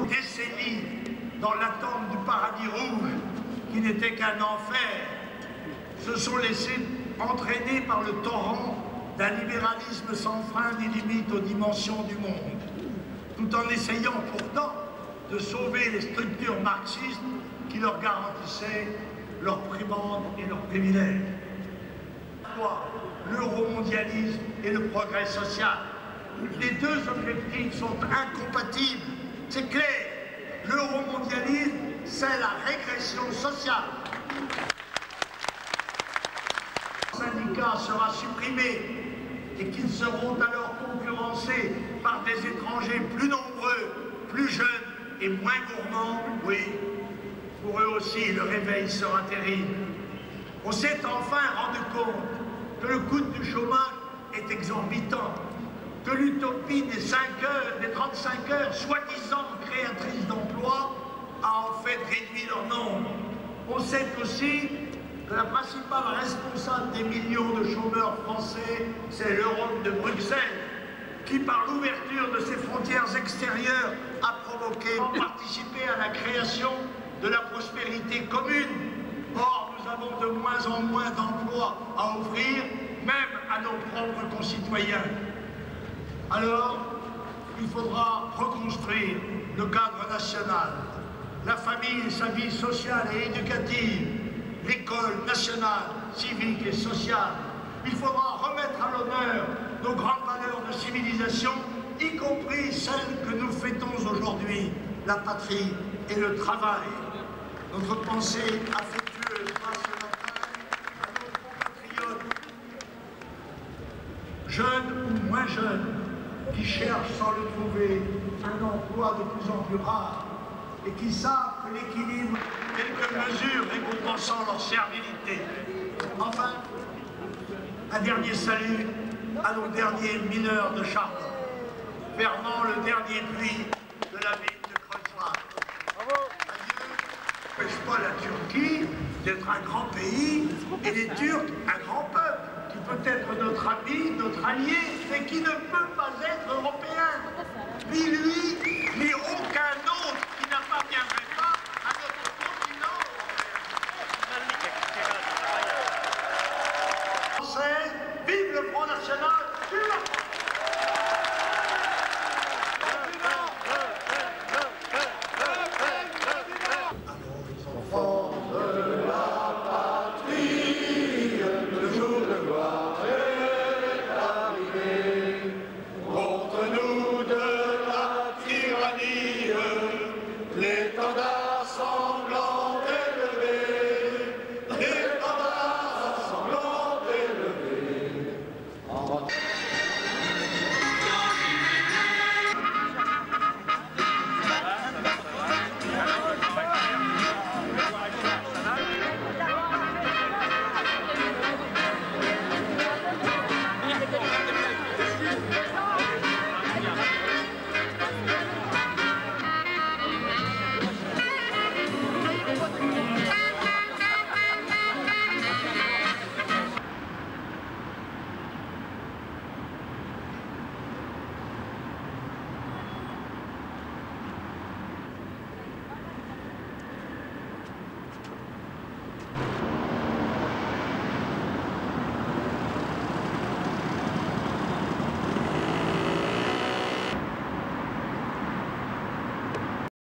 décennies dans l'attente du paradis rouge, qui n'était qu'un enfer, se sont laissés entraîner par le torrent d'un libéralisme sans frein ni limite aux dimensions du monde, tout en essayant pourtant de sauver les structures marxistes qui leur garantissaient leurs primandes et leurs privilèges. L'euromondialisme et le progrès social. Les deux objectifs sont incompatibles, c'est clair. L'euromondialisme, c'est la régression sociale. Le syndicat sera supprimé et qu'ils seront alors concurrencés par des étrangers plus nombreux, plus jeunes et moins gourmands, oui, pour eux aussi le réveil sera terrible. On s'est enfin rendu compte que le coût du chômage est exorbitant, que l'utopie des 35 heures, soi-disant créatrices d'emplois, a en fait réduit leur nombre. On sait aussi que la principale responsable des millions de chômeurs français, c'est l'Europe de Bruxelles, qui par l'ouverture de ses frontières extérieures a participé à la création de la prospérité commune. Or, nous avons de moins en moins d'emplois à offrir, même à nos propres concitoyens. Alors, il faudra reconstruire le cadre national, la famille, sa vie sociale et éducative, l'école nationale, civique et sociale. Il faudra remettre à l'honneur nos grandes valeurs de civilisation, y compris celles que nous fêtons aujourd'hui, la patrie et le travail. Notre pensée affectueuse va ce matin à nos compatriotes, jeunes ou moins jeunes, qui cherchent sans le trouver un emploi de plus en plus rare et qui savent que l'équilibre, quelques mesures récompensant leur servilité. Enfin, un dernier salut à nos derniers mineurs de charbon, fermant le dernier puits de la ville de Kreuzberg. Adieu, n'empêche pas la Turquie d'être un grand pays et les Turcs un grand peuple, qui peut être notre ami, notre allié, mais qui ne peut pas être européen. Vive